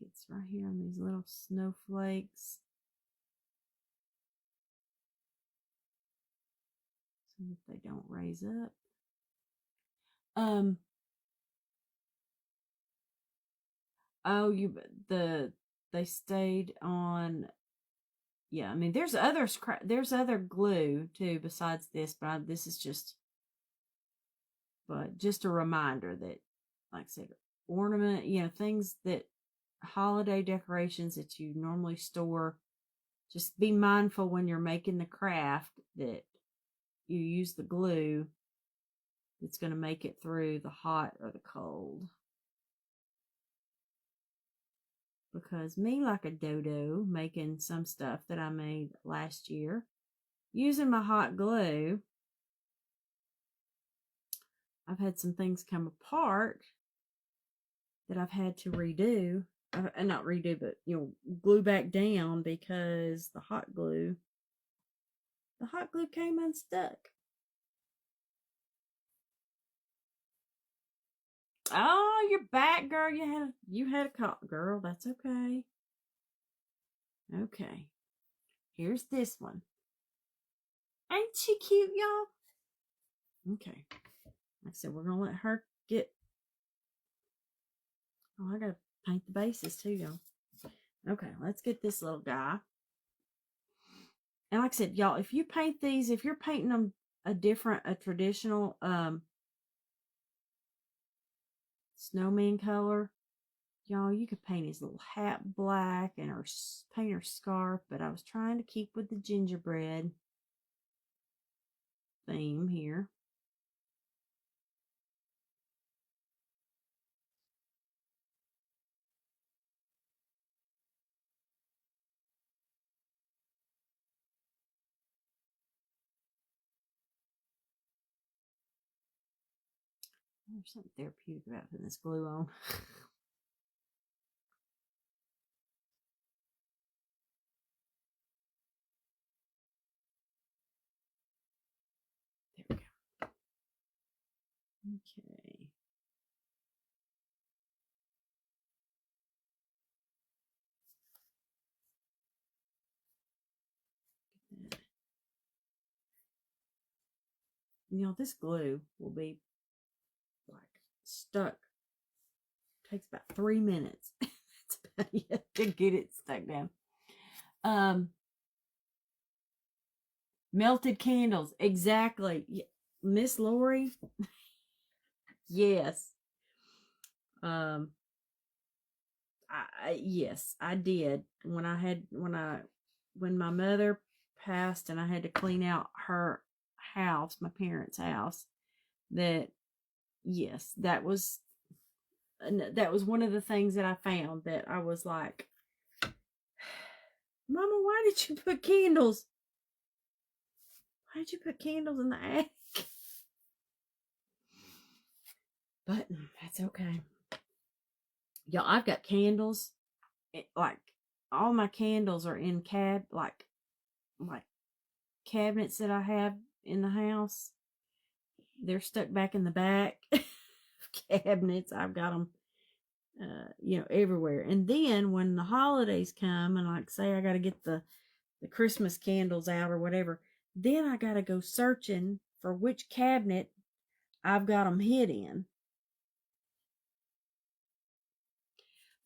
It's right here on these little snowflakes, so that they don't raise up. Oh, they stayed on. Yeah, I mean, there's other glue too besides this, but this is just a reminder that, like I said, ornament, you know, things that holiday decorations that you normally store, just be mindful when you're making the craft that you use the glue that's going to make it through the hot or the cold. Because me, like a dodo, making some stuff that I made last year using my hot glue, I've had some things come apart that I've had to redo. Not redo, but, you know, glue back down, because the hot glue came unstuck. Oh, you're back, girl. You had a call, girl. That's okay. Okay. Here's this one. Ain't she cute, y'all? Okay. Like I said, we're gonna let her get. Oh, I gotta paint the bases too, y'all. Okay, let's get this little guy. And like I said, y'all, if you paint these, if you're painting them a traditional snowman color, y'all, you could paint his little hat black and paint her scarf, but I was trying to keep with the gingerbread theme here. There's something therapeutic about putting this glue on. There we go. Okay. You know, this glue will be like stuck. It takes about 3 minutes. That's about it to get it stuck down. Melted candles, exactly. Miss Lori. Yes. Yes, I did. When my mother passed and I had to clean out her house, my parents' house, yes, that was one of the things that I found, that I was like, Mama, why did you put candles? Why did you put candles in the attic? But that's okay. Y'all, I've got candles. Like, all my candles are in like cabinets that I have in the house. They're stuck back in the back cabinets. I've got them, you know, everywhere. And then when the holidays come, and like say I got to get the Christmas candles out or whatever, then I got to go searching for which cabinet I've got them hid in.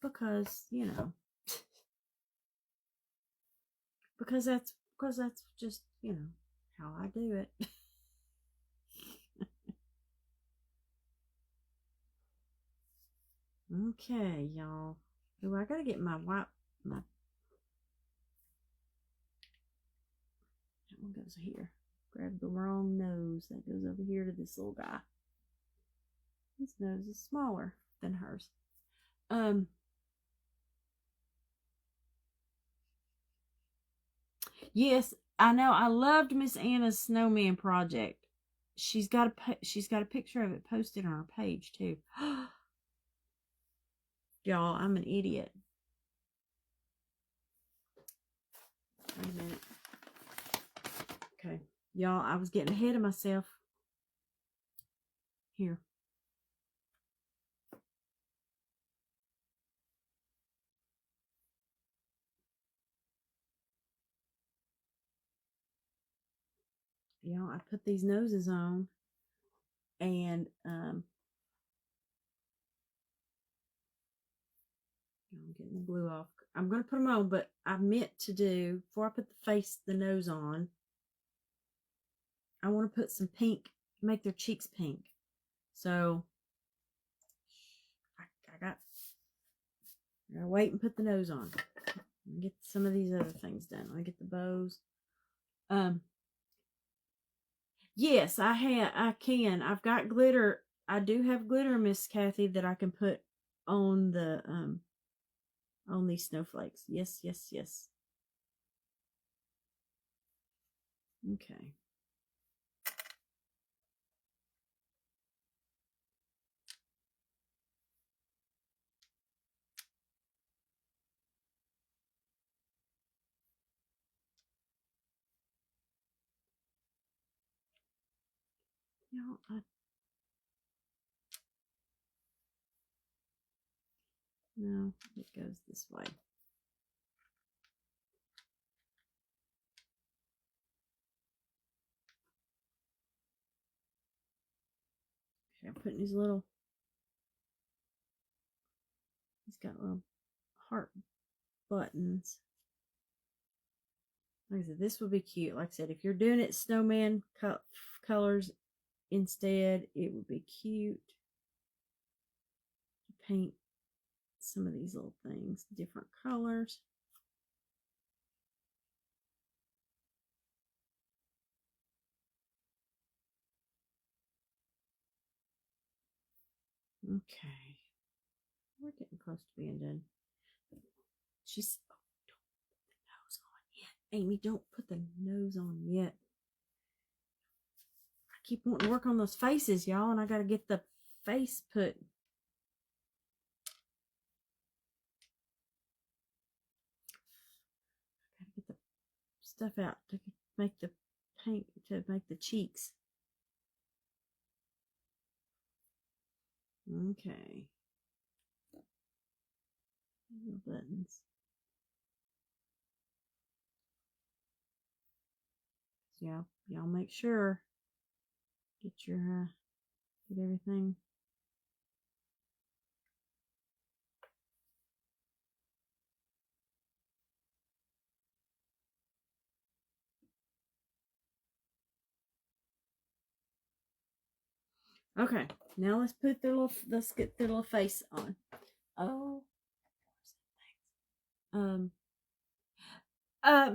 Because, you know, because that's just, you know, how I do it. Okay, y'all. Oh, I gotta get my that one goes here. Grab the wrong nose. That goes over here to this little guy. His nose is smaller than hers. Yes, I know. I loved Miss Anna's snowman project. She's got a picture of it posted on her page too. Y'all, I'm an idiot. Wait a minute. Okay, y'all, I was getting ahead of myself. Here. Y'all, I put these noses on, and I'm getting the glue off. I'm going to put them on, but I meant to do, before I put the nose on, I want to put some pink, make their cheeks pink. So, I gotta wait and put the nose on. Get some of these other things done. Let me get the bows. Yes, I can. I've got glitter. I do have glitter, Miss Kathy, that I can put on the on these snowflakes. Yes, yes, yes. Okay. No, no, it goes this way. Okay, I'm putting these little. He's got little heart buttons. Like I said, this would be cute. Like I said, if you're doing it snowman colors instead, it would be cute to paint some of these little things different colors. Okay, we're getting close to being done. She's, oh, don't put the nose on yet. Amy, don't put the nose on yet. I keep wanting to work on those faces, y'all, and I got to get the face put. I got to get the stuff out to make the paint, to make the cheeks. Okay. Little buttons. Yeah, y'all make sure get your get everything. Okay, now let's put the little, let's get the little face on. Oh,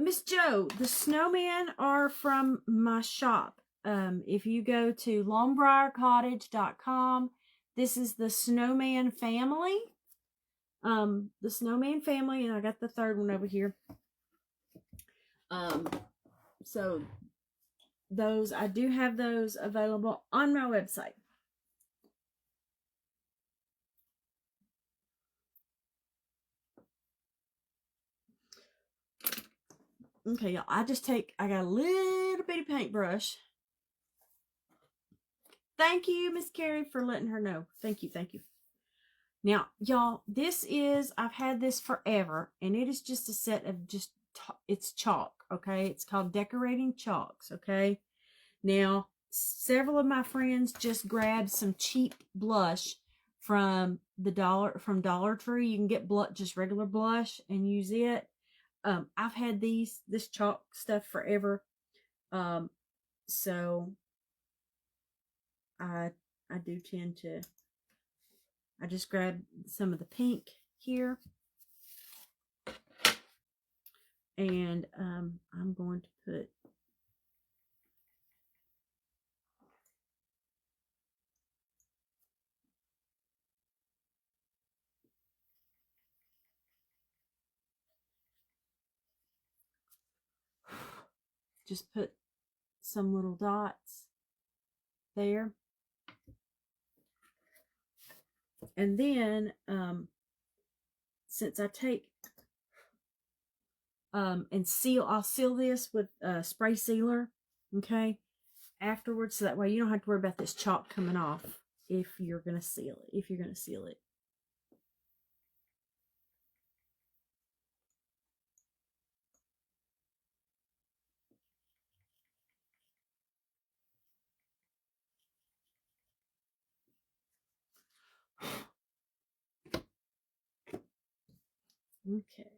Miss Joe, the snowmen are from my shop. If you go to longbriarcottage.com, this is the Snowman family. The Snowman family, and I got the third one over here. So those, I do have those available on my website. Okay, y'all, I got a little bitty paintbrush. Thank you, Miss Carrie, for letting her know. Thank you, thank you. Now, y'all, this is, I've had this forever, and it is just a set of it's chalk, okay? It's called Decorating Chalks, okay? Now, several of my friends just grabbed some cheap blush from Dollar Tree. You can get just regular blush and use it. I've had this chalk stuff forever. Um, so I I do tend to, I just grab some of the pink here, and I'm going to put, just put some little dots there. And then since I take and seal, I'll seal this with spray sealer, okay, afterwards, so that way you don't have to worry about this chalk coming off if you're gonna seal it. Okay.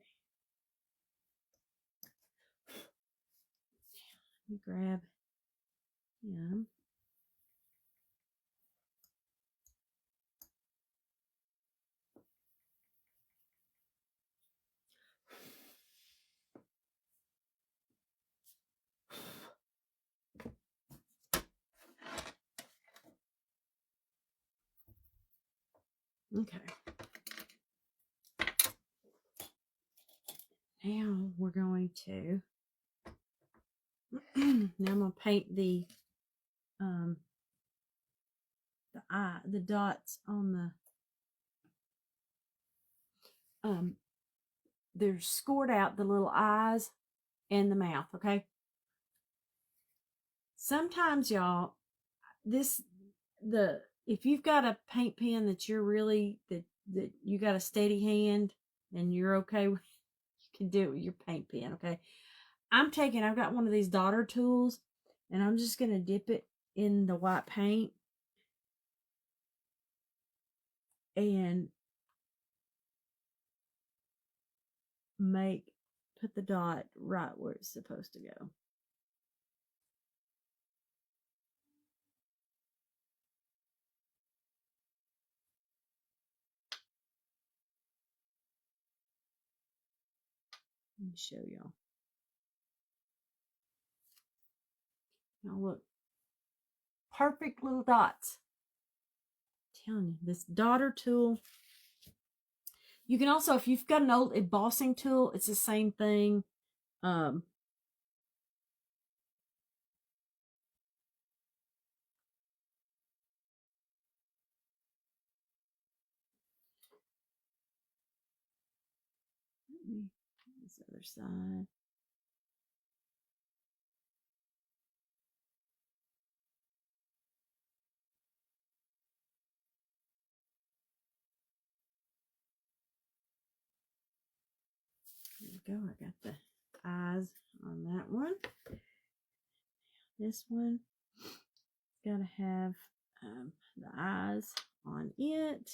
Let me grab him. Okay. Now we're going to now I'm gonna paint the the dots on the they're scored out, the little eyes and the mouth, okay? Sometimes y'all, if you've got a paint pen that you're really that you got a steady hand and you're okay with, you can do it with your paint pen, okay? I've got one of these daughter tools, and I'm just gonna dip it in the white paint and put the dot right where it's supposed to go. Let me show y'all. Now look, perfect little dots. I'm telling you, this daughter tool. You can also, if you've got an old embossing tool, it's the same thing. Um, this other side. There we go. I got the eyes on that one. This one, gotta have the eyes on it.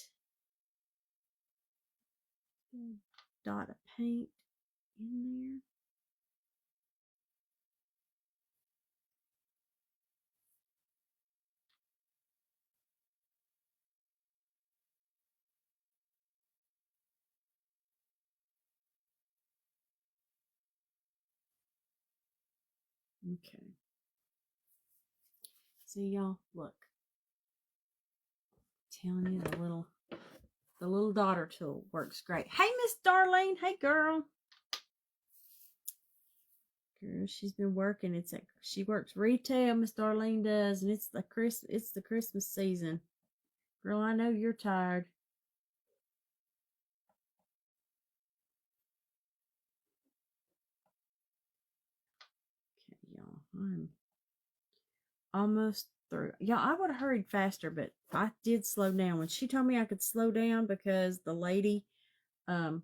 Dot of paint in there. Okay. See y'all, look. I'm telling you, the little daughter tool works great. Hey, Miss Darlene. Hey, girl. Girl, she's been working. She works retail, Miss Darlene does, and it's the Christmas season. Girl, I know you're tired. Okay, y'all. I'm almost through. Y'all, I would have hurried faster, but I did slow down. When she told me I could slow down because the lady, I'm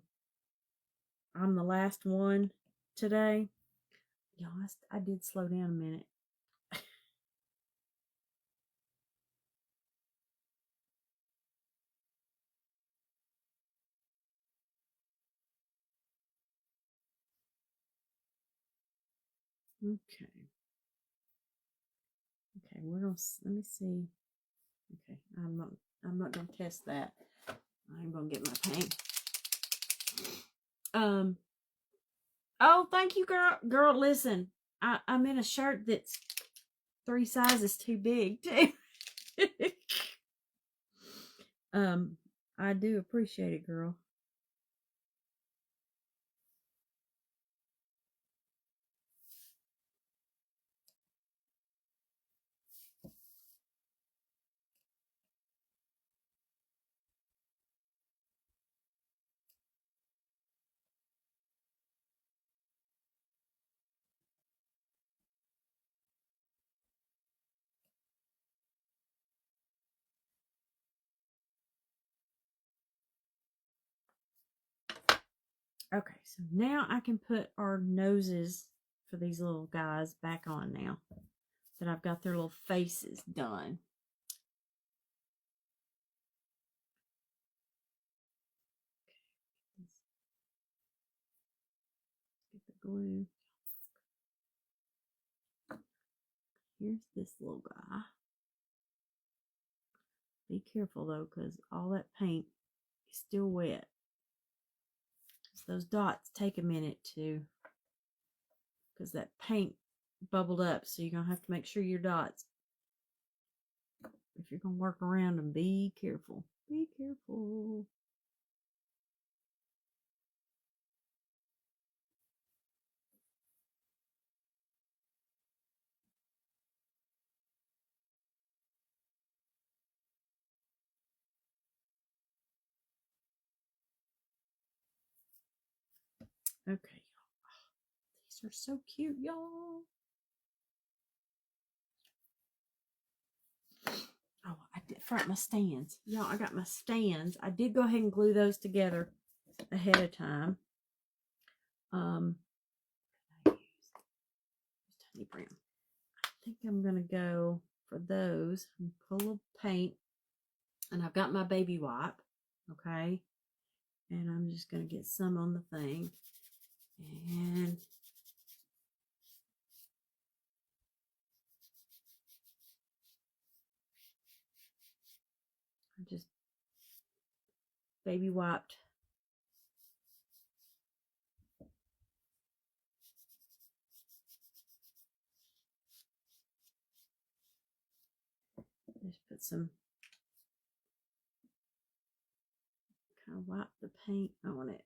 the last one today. Y'all, I did slow down a minute. Okay. Okay, we're gonna let me see. Okay, I'm not gonna test that. I'm gonna get my paint. Oh, thank you, girl. Girl, listen, I'm in a shirt that's 3 sizes too big too. I do appreciate it, girl. Okay, so now I can put our noses for these little guys back on now that I've got their little faces done. Get the glue. Here's this little guy. Be careful though, because all that paint is still wet. So those dots take a minute to, because that paint bubbled up. So you're going to have to make sure your dots, if you're going to work around them, be careful. Be careful. Okay, y'all. These are so cute, y'all. Oh, I did front my stands. Y'all, I got my stands. I did go ahead and glue those together ahead of time. Tiny brown. I think I'm gonna go for those and pull a little paint, and I've got my baby wipe. Okay, and I'm just gonna get some on the thing, and I just baby wiped. Just put some, kind of wipe the paint on it.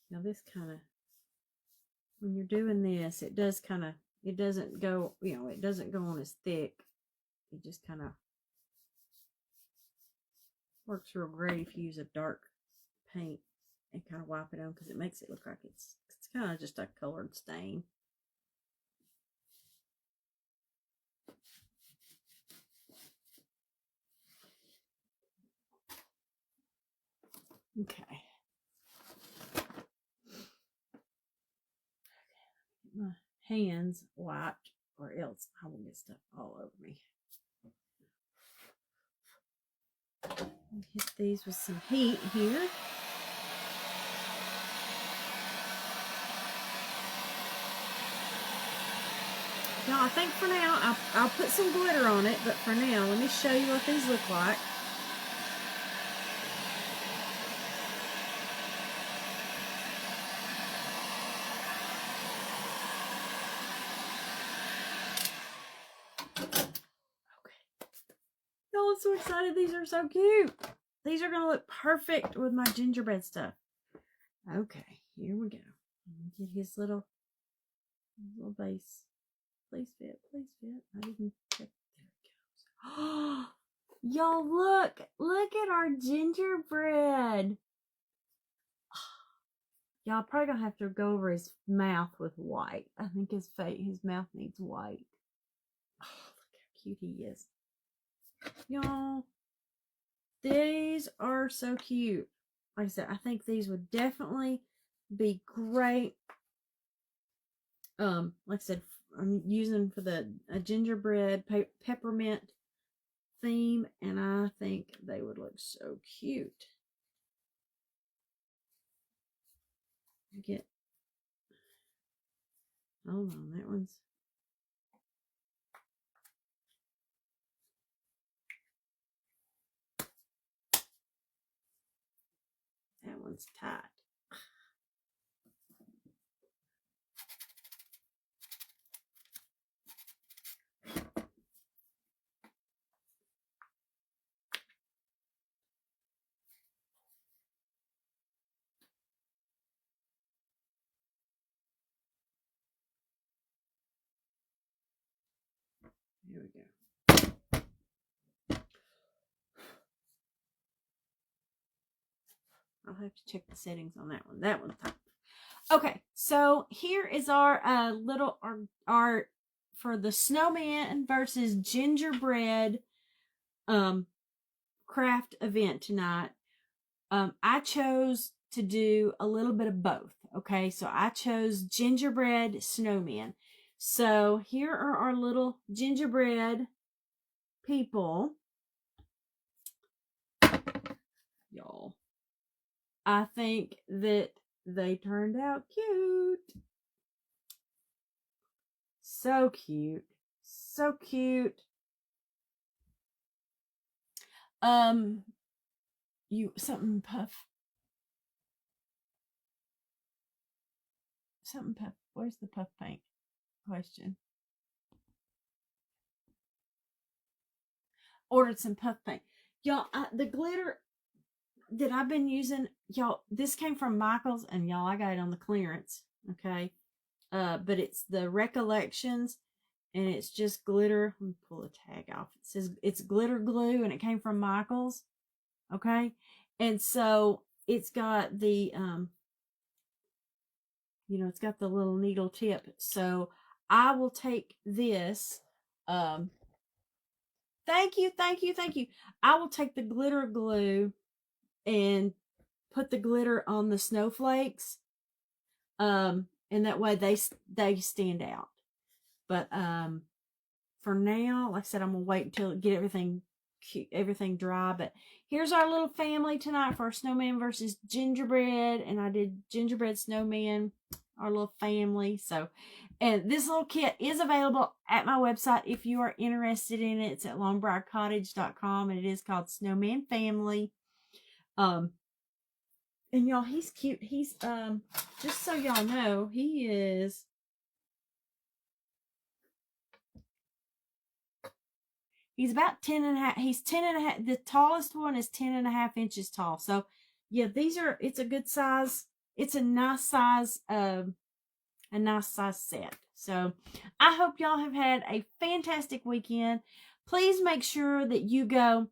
Now this kind of, when you're doing this, it does kind of, it doesn't go, you know, it doesn't go on as thick. It just kind of works real great if you use a dark paint and kind of wipe it on, because it makes it look like it's kind of just a colored stain. Okay. Get my hands wiped, or else I will get stuff all over me. Hit these with some heat here. Now, I think for now, I'll put some glitter on it, but for now, let me show you what these look like. Y'all, I'm so excited. These are so cute. These are going to look perfect with my gingerbread stuff. Okay, here we go. Get his little base. Please fit, please fit. I didn't check. There it goes. Oh, y'all, look at our gingerbread. Y'all probably gonna have to go over his mouth with white. I think his mouth needs white. Oh, look how cute he is. Y'all, these are so cute. Like I said, I think these would definitely be great. Like I said, I'm using for the gingerbread peppermint theme, and I think they would look so cute. Hold on, that one's tight. Here we go. I'll have to check the settings on that one. That one's tight. Okay, so here is our little art for the Snowman versus Gingerbread craft event tonight. I chose to do a little bit of both. Okay, so I chose Gingerbread Snowman. So here are our little gingerbread people. Y'all, I think that they turned out cute. So cute. So cute. Something puff. Where's the puff paint question? Ordered some puff paint. Y'all, the glitter that I've been using, y'all, this came from Michael's, and y'all, I got it on the clearance. Okay. But it's the Recollections, and it's just glitter. Let me pull the tag off. It says it's glitter glue, and it came from Michael's. Okay. And so it's got the, it's got the little needle tip. So I will take this. Thank you. I will take the glitter glue and put the glitter on the snowflakes. And that way they stand out. But for now, like I said, I'm gonna wait until get everything dry. But here's our little family tonight for our Snowman versus Gingerbread, and I did Gingerbread Snowman, our little family. So, and this little kit is available at my website if you are interested in it. It's at longbriarcottage.com, and it is called Snowman Family. And y'all, he's cute. He's just so y'all know, he's about 10.5. He's 10.5. The tallest one is 10.5 inches tall. So yeah, it's a good size. It's a nice size set. So I hope y'all have had a fantastic weekend. Please make sure that you go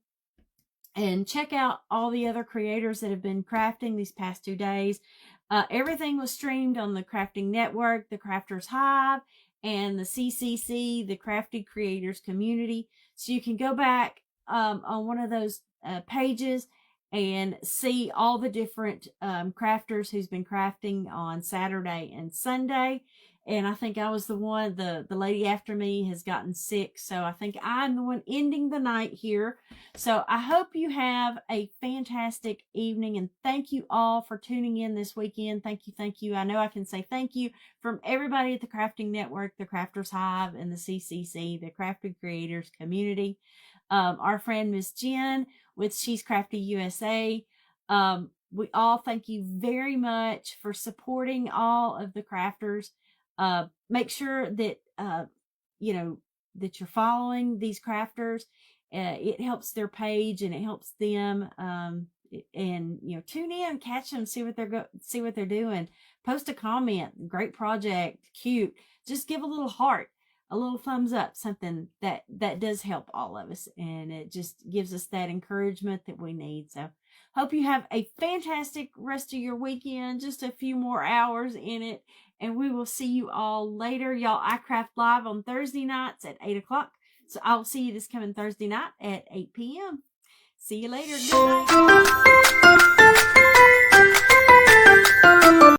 and check out all the other creators that have been crafting these past 2 days. Everything was streamed on the Crafting Network, the Crafters Hive, and the CCC, the Crafty Creators Community. So you can go back on one of those pages and see all the different crafters who's been crafting on Saturday and Sunday. And I think I was the one, the lady after me has gotten sick. So I think I'm the one ending the night here. So I hope you have a fantastic evening. And thank you all for tuning in this weekend. Thank you. I know I can say thank you from everybody at the Crafting Network, the Crafters Hive, and the CCC, the Crafty Creators Community. Our friend Miss Jen with She's Crafty USA. We all thank you very much for supporting all of the crafters. Make sure that, that you're following these crafters. It helps their page and it helps them. And, tune in, catch them, see what they're doing. Post a comment. Great project. Cute. Just give a little heart, a little thumbs up, something that does help all of us. And it just gives us that encouragement that we need. So hope you have a fantastic rest of your weekend. Just a few more hours in it. And we will see you all later. Y'all, I craft live on Thursday nights at 8 o'clock. So I will see you this coming Thursday night at 8 p.m. See you later. Good night.